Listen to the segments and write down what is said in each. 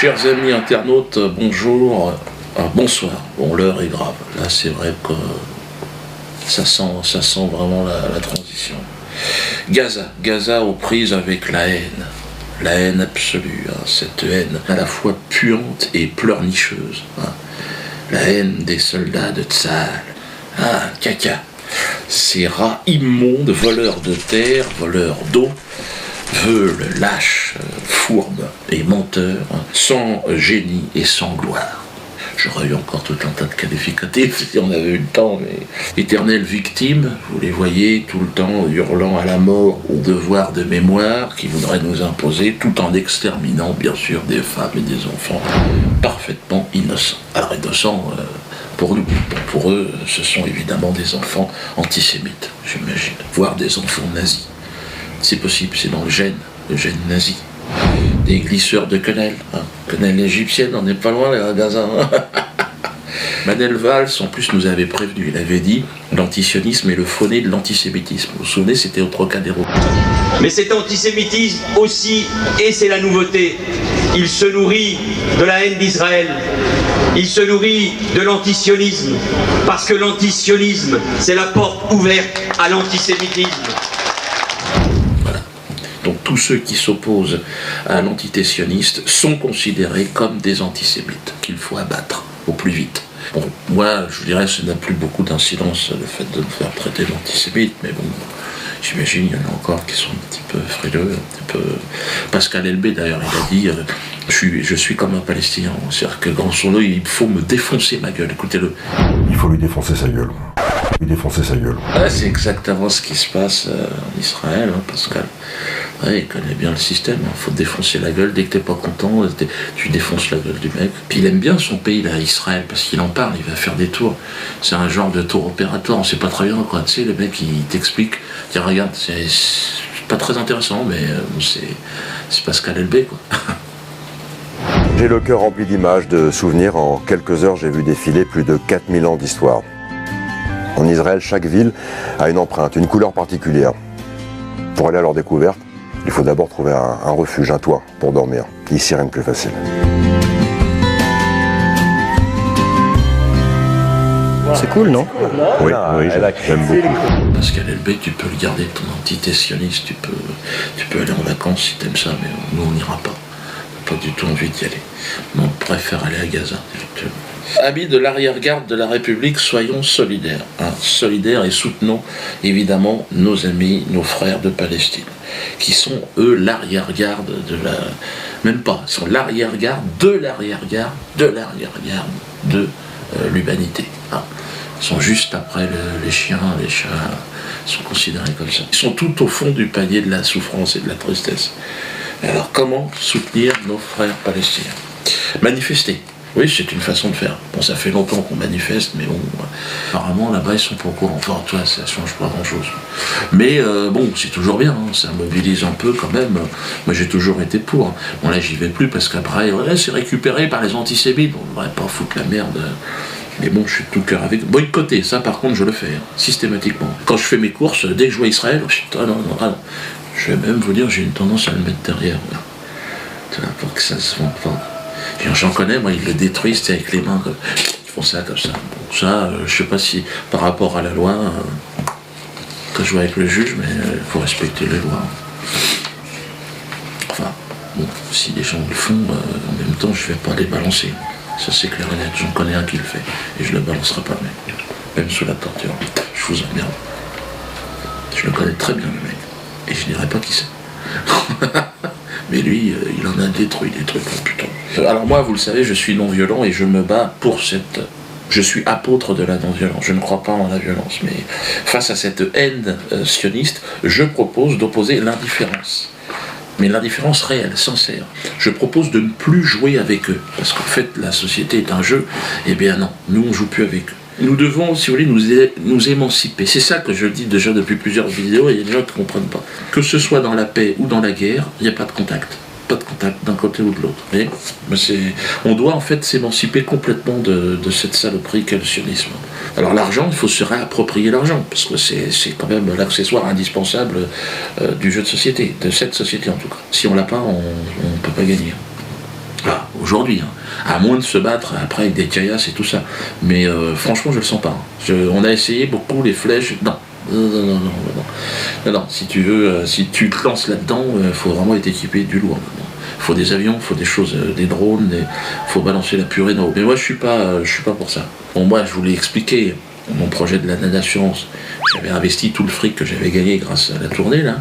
Chers amis internautes, bonjour, bonsoir. Bon, l'heure est grave. Là, c'est vrai que ça sent vraiment la transition. Gaza aux prises avec la haine absolue, hein, cette haine à la fois puante et pleurnicheuse. Hein. La haine des soldats de Tsahal. Ah, caca. Ces rats immondes, voleurs de terre, voleurs d'eau, veules, lâches, fourbes et menteurs, hein, sans génie et sans gloire. J'aurais eu encore tout un tas de qualificatifs si on avait eu le temps, mais éternelles victimes, vous les voyez tout le temps hurlant à la mort au devoir de mémoire qui voudrait nous imposer, tout en exterminant bien sûr des femmes et des enfants parfaitement innocents. Alors innocents pour nous, pour eux, ce sont évidemment des enfants antisémites, j'imagine, voire des enfants nazis. C'est possible, c'est dans le gène nazi. Des glisseurs de quenelle, hein. Quenelle égyptienne, on n'est pas loin les Gaza. Manel Valls, en plus, nous avait prévenu, il avait dit l'antisionisme est le fauné de l'antisémitisme. Vous vous souvenez, c'était au Trocadéro. Mais cet antisémitisme aussi, et c'est la nouveauté, il se nourrit de la haine d'Israël. Il se nourrit de l'antisionisme, parce que l'antisionisme, c'est la porte ouverte à l'antisémitisme. Donc tous ceux qui s'opposent à l'entité sioniste sont considérés comme des antisémites, qu'il faut abattre au plus vite. Bon, moi, je dirais que ça n'a plus beaucoup d'incidence, le fait de me faire traiter d'antisémite, mais bon, j'imagine qu'il y en a encore qui sont un petit peu frileux, un petit peu... Pascal Elbé, d'ailleurs, il a dit je suis comme un Palestinien, c'est-à-dire que grosso il faut me défoncer ma gueule, écoutez-le. Il faut lui défoncer sa gueule. Lui défoncer sa gueule. Ah, c'est exactement ce qui se passe en Israël, hein, Pascal. Ouais, il connaît bien le système, il faut défoncer la gueule, dès que t'es pas content, tu défonces la gueule du mec. Puis il aime bien son pays, là, Israël, parce qu'il en parle, il va faire des tours. C'est un genre de tour opératoire, on sait pas très bien quoi, tu sais, le mec il t'explique, tiens regarde, c'est pas très intéressant, mais c'est Pascal Elbé, quoi. J'ai le cœur rempli d'images, de souvenirs. En quelques heures, j'ai vu défiler plus de 4000 ans d'histoire. En Israël, chaque ville a une empreinte, une couleur particulière. Pour aller à leur découverte, il faut d'abord trouver un refuge, un toit pour dormir. Ici, rien de plus facile. C'est cool, non? Oui, j'aime beaucoup. Pascal Elbé, tu peux le garder, ton entité sioniste, tu peux aller en vacances si t'aimes ça, mais nous on n'ira pas. On n'a pas du tout envie d'y aller. On préfère aller à Gaza, effectivement. Amis de l'arrière-garde de la République, soyons solidaires. Hein, solidaires et soutenons évidemment nos amis, nos frères de Palestine, qui sont eux l'arrière-garde de la... Même pas, ils sont l'arrière-garde de l'arrière-garde de l'arrière-garde de l'humanité. Hein. Ils sont juste après les chiens, les chats, ils sont considérés comme ça. Ils sont tout au fond du panier de la souffrance et de la tristesse. Alors comment soutenir nos frères palestiniens? Manifester. Oui, c'est une façon de faire. Bon, ça fait longtemps qu'on manifeste, mais bon, apparemment, là-bas, ils sont pas au courant. Enfin, toi, ça change pas grand-chose. Mais bon, c'est toujours bien, hein, ça mobilise un peu quand même. Moi, j'ai toujours été pour. Bon, là, j'y vais plus parce qu'après, ouais, c'est récupéré par les antisémites. Bon, on devrait pas foutre la merde. Mais bon, je suis de tout cœur avec. Boycotter, ça, par contre, je le fais, hein, systématiquement. Quand je fais mes courses, dès que je vois Israël, oh, putain, non. Je vais même vous dire, j'ai une tendance à le mettre derrière. Tu vois, pour que ça se vende pas. J'en connais, moi, ils le détruisent avec les mains, ils font ça comme ça. Bon, ça, je sais pas si, par rapport à la loi, que je vois avec le juge, mais il faut respecter les lois. Enfin, bon, si les gens le font, en même temps, je vais pas les balancer. Ça, c'est clair et net. J'en connais un qui le fait, et je le balancerai pas, même sous la torture. Je vous emmerde. Je le connais très bien, le mec, et je dirais pas qui c'est. Mais lui, il en a détruit des trucs, oh, putain. Alors moi, vous le savez, je suis non-violent et je me bats pour cette... Je suis apôtre de la non-violence, je ne crois pas en la violence, mais face à cette haine sioniste, je propose d'opposer l'indifférence. Mais l'indifférence réelle, sincère. Je propose de ne plus jouer avec eux, parce qu'en fait, la société est un jeu, eh bien non, nous on ne joue plus avec eux. Nous devons, si vous voulez, nous émanciper. C'est ça que je dis déjà depuis plusieurs vidéos, et il y a des gens qui ne comprennent pas. Que ce soit dans la paix ou dans la guerre, il n'y a pas de contact. Pas de contact d'un côté ou de l'autre. On doit en fait s'émanciper complètement de cette saloperie qu'est le sionisme. Alors l'argent, il faut se réapproprier l'argent, parce que c'est quand même l'accessoire indispensable du jeu de société, de cette société en tout cas. Si on l'a pas, on ne peut pas gagner. Ah, aujourd'hui, hein. À moins de se battre après avec des caillasses et tout ça. Mais franchement, je le sens pas. Hein. On a essayé beaucoup les flèches. Non. Non, si tu veux, si tu te lances là-dedans, il faut vraiment être équipé du lourd. Il faut des avions, il faut des choses, des drones, il faut balancer la purée dans l'eau. Mais moi, je suis pas pour ça. Bon, moi, je voulais expliquer mon projet de la assurance. J'avais investi tout le fric que j'avais gagné grâce à la tournée, là,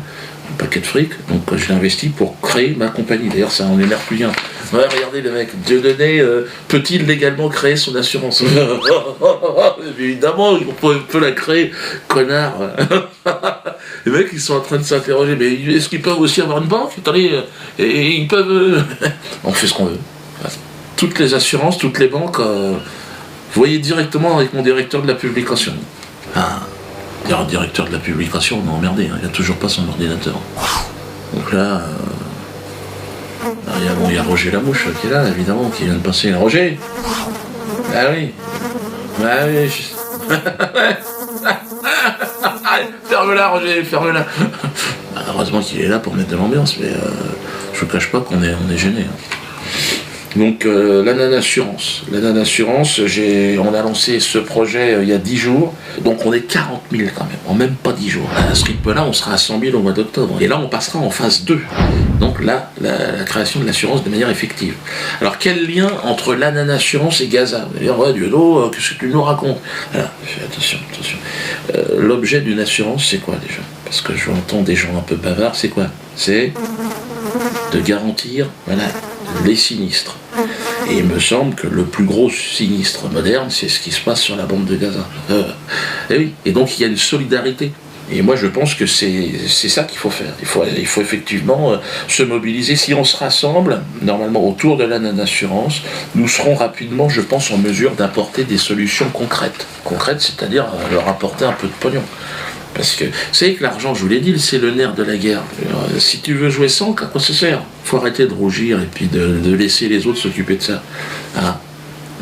un paquet de fric. Donc, je l'ai investi pour créer ma compagnie. D'ailleurs, ça en énerve plus bien. Ouais, regardez le mec, Dieudonné peut-il légalement créer son assurance? Évidemment, on peut la créer, connard. Les mecs, ils sont en train de s'interroger, mais est-ce qu'ils peuvent aussi avoir une banque? Attendez, et ils peuvent... On fait ce qu'on veut. Toutes les assurances, toutes les banques, vous voyez directement avec mon directeur de la publication. Ah, le directeur de la publication, on est emmerdé, hein, il n'a toujours pas son ordinateur. Donc là... il y a Roger Lamouche qui est là, évidemment, qui vient de passer. Roger? Ah oui. Ah oui. Ferme-la, Roger, ferme-la. Heureusement qu'il est là pour mettre de l'ambiance, mais je vous cache pas qu'on est gêné. Hein. Donc la Nanassurance. La Nanassurance, on a lancé ce projet il y a 10 jours, donc on est 40 000 quand même, en même pas 10 jours. À ce rythme-là, on sera à 100 000 au mois d'octobre. Et là, on passera en phase 2. Donc là, la création de l'assurance de manière effective. Alors quel lien entre la Nanassurance et Gaza? Vous allez dire, ouais, Dieudonné, qu'est-ce que tu nous racontes? Alors, attention. L'objet d'une assurance, c'est quoi déjà? Parce que je entends des gens un peu bavards, c'est quoi? C'est de garantir, voilà, les sinistres. Et il me semble que le plus gros sinistre moderne, c'est ce qui se passe sur la bande de Gaza. Et oui, et donc il y a une solidarité. Et moi je pense que c'est ça qu'il faut faire. Il faut effectivement se mobiliser. Si on se rassemble, normalement autour de la Nanassurance, nous serons rapidement, je pense, en mesure d'apporter des solutions concrètes. Concrètes, c'est-à-dire leur apporter un peu de pognon. Parce que, vous savez que l'argent, je vous l'ai dit, c'est le nerf de la guerre. Si tu veux jouer sans, à quoi ça sert? Il faut arrêter de rougir et puis de laisser les autres s'occuper de ça. Hein?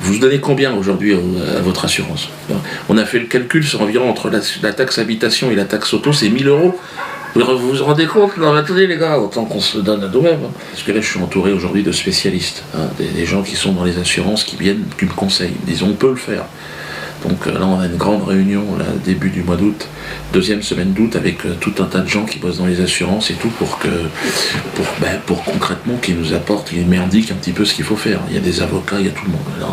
Vous donnez combien aujourd'hui à votre assurance? On a fait le calcul sur environ entre la taxe habitation et la taxe auto, c'est 1 000 €. Vous vous rendez compte? Non, attendez les gars, autant qu'on se donne à nous-mêmes. Hein. Parce que là, je suis entouré aujourd'hui de spécialistes, hein, des gens qui sont dans les assurances, qui viennent, qui me conseillent. Ils disent, on peut le faire. Donc là, on a une grande réunion, là, début du mois d'août, deuxième semaine d'août, avec tout un tas de gens qui bossent dans les assurances et tout, pour concrètement qu'ils nous apportent, qu'ils m'indiquent un petit peu ce qu'il faut faire. Il y a des avocats, il y a tout le monde. Là,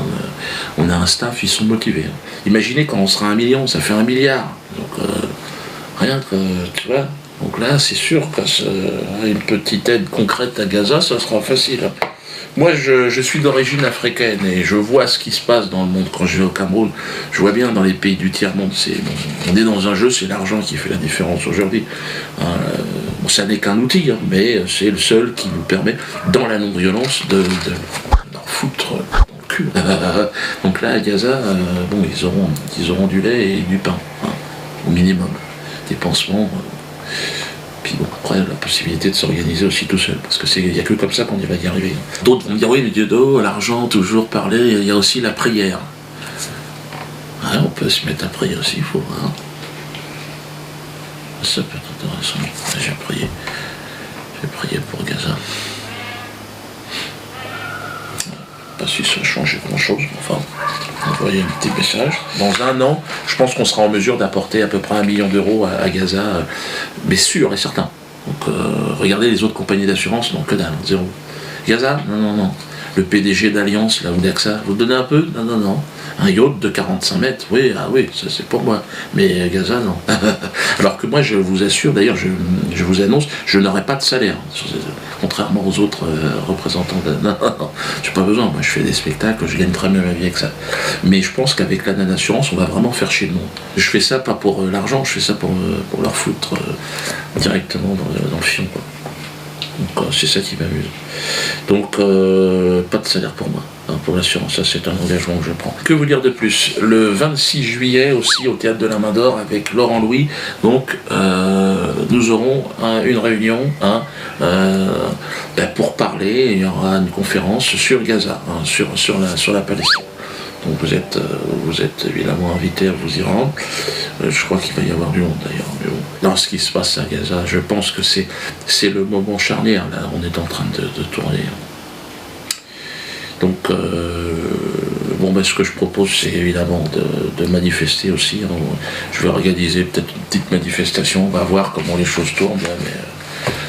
on a un staff, ils sont motivés. Imaginez quand on sera 1 million, ça fait 1 milliard. Donc rien que, tu vois. Donc là, c'est sûr qu'une petite aide concrète à Gaza, ça sera facile. Moi, je suis d'origine africaine et je vois ce qui se passe dans le monde. Quand je vais au Cameroun, je vois bien dans les pays du tiers-monde. On est dans un jeu, c'est l'argent qui fait la différence aujourd'hui. Ça n'est qu'un outil, hein, mais c'est le seul qui nous permet, dans la non-violence, d'en foutre dans le cul. Donc là, à Gaza, bon, ils auront du lait et du pain, hein, au minimum. Des pansements. Puis bon, après, la possibilité de s'organiser aussi tout seul, parce que il n'y a que comme ça qu'on va y arriver. D'autres vont me dire, oui, mais Dieudonné, l'argent, toujours parler, il y a aussi la prière. Ouais, on peut se mettre à prier aussi, il faut. Hein. Ça peut être intéressant. J'ai prié pour Gaza. Pas si ça a changé grand-chose, enfin, envoyer un petit message. Dans 1 an, je pense qu'on sera en mesure d'apporter à peu près 1 million d'euros à Gaza, mais sûr et certain. Donc, regardez les autres compagnies d'assurance, non, que dalle, 0. Gaza, non. Le PDG d'Alliance, là, ou d'AXA, vous donnez un peu? Non. Un yacht de 45 mètres, oui, ça c'est pour moi. Mais Gaza, non. Alors que moi, je vous assure, d'ailleurs, je vous annonce, je n'aurai pas de salaire. Contrairement aux autres représentants de... Non, j'ai pas besoin. Moi, je fais des spectacles, je gagne très bien ma vie avec ça. Mais je pense qu'avec la Nanassurance, on va vraiment faire chier le monde. Je fais ça pas pour l'argent, je fais ça pour leur foutre directement dans le fion, quoi. Donc c'est ça qui m'amuse. Donc pas de salaire pour moi, hein, pour l'assurance, ça c'est un engagement que je prends. Que vous dire de plus? Le 26 juillet aussi au Théâtre de la Main d'Or avec Laurent Louis, donc nous aurons une réunion pour parler, il y aura une conférence sur Gaza, hein, sur la Palestine. Donc vous êtes évidemment invités à vous y rendre. Je crois qu'il va y avoir du monde d'ailleurs. Mais bon, dans ce qui se passe à Gaza, je pense que c'est le moment charnière. Là, on est en train de tourner. Donc, bon, ben, ce que je propose, c'est évidemment de manifester aussi. Hein. Je vais organiser peut-être une petite manifestation, on va voir comment les choses tournent. Là, mais,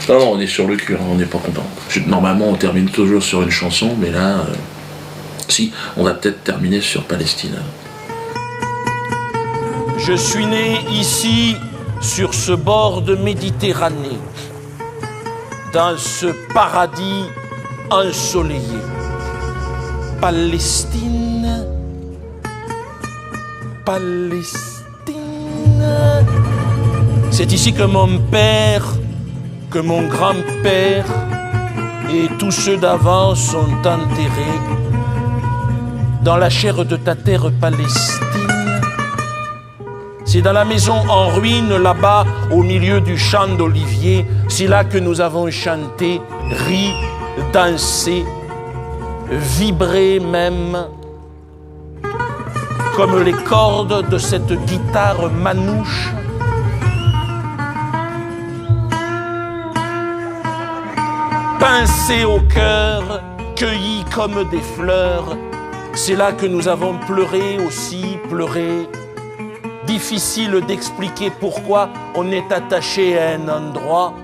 non, on est sur le cul, hein, on n'est pas content. Normalement, on termine toujours sur une chanson, mais là, si, on va peut-être terminer sur Palestine. Je suis né ici, sur ce bord de Méditerranée, dans ce paradis ensoleillé. Palestine, Palestine. C'est ici que mon père, que mon grand-père et tous ceux d'avant sont enterrés dans la chair de ta terre Palestine. C'est dans la maison en ruine, là-bas, au milieu du champ d'olivier, c'est là que nous avons chanté, ri, dansé, vibré même, comme les cordes de cette guitare manouche. Pincé au cœur, cueilli comme des fleurs, c'est là que nous avons pleuré aussi, pleuré. Difficile d'expliquer pourquoi on est attaché à un endroit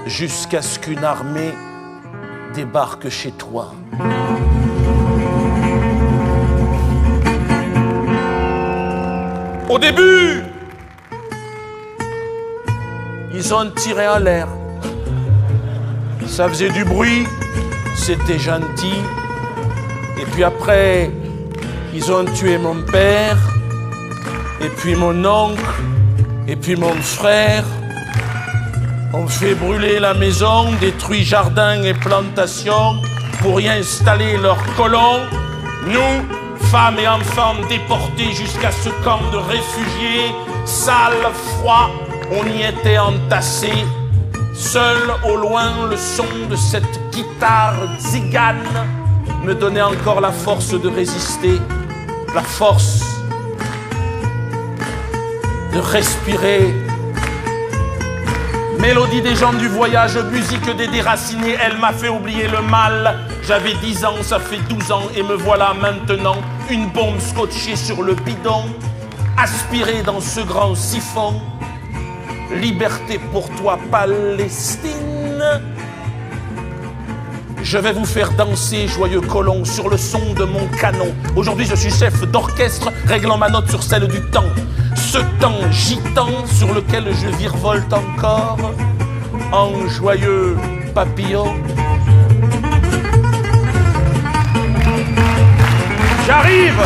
jusqu'à ce qu'une armée débarque chez toi. Au début, ils ont tiré en l'air. Ça faisait du bruit, c'était gentil. Et puis après, ils ont tué mon père, et puis mon oncle, et puis mon frère. On fait brûler la maison, détruit jardins et plantations pour y installer leurs colons. Nous, femmes et enfants déportés jusqu'à ce camp de réfugiés, sale, froid, on y était entassés. Seul au loin, le son de cette guitare tzigane me donnait encore la force de résister, la force de respirer. Mélodie des gens du voyage, musique des déracinés, elle m'a fait oublier le mal. J'avais 10 ans, ça fait 12 ans, et me voilà maintenant, une bombe scotchée sur le bidon, aspirée dans ce grand siphon. Liberté pour toi, Palestine. Je vais vous faire danser, joyeux colons, sur le son de mon canon. Aujourd'hui, je suis chef d'orchestre, réglant ma note sur celle du temps. Ce temps gitan sur lequel je virevolte encore, en joyeux papillon. J'arrive,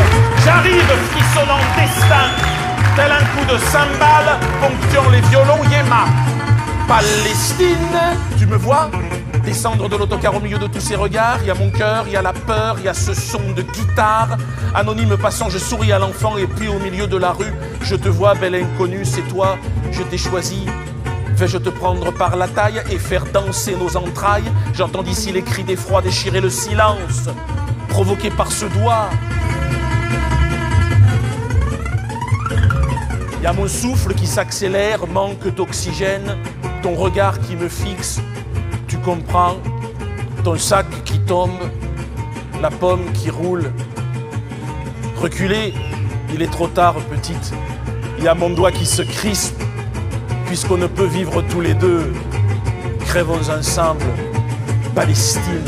frissonnant destin, tel un coup de cymbale, ponctuant les violons Yéma. Palestine, tu me vois descendre de l'autocar au milieu de tous ces regards. Il y a mon cœur, il y a la peur, il y a ce son de guitare. Anonyme passant, je souris à l'enfant, et puis au milieu de la rue, je te vois, belle inconnue, c'est toi, je t'ai choisi. Vais-je te prendre par la taille et faire danser nos entrailles? J'entends d'ici les cris d'effroi déchirer le silence, provoqués par ce doigt. Il y a mon souffle qui s'accélère, manque d'oxygène, ton regard qui me fixe, tu comprends, ton sac qui tombe, la pomme qui roule. Reculez, il est trop tard, petite. Il y a mon doigt qui se crispe, puisqu'on ne peut vivre tous les deux. Crèvons ensemble, Palestine.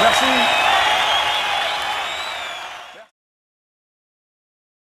Merci.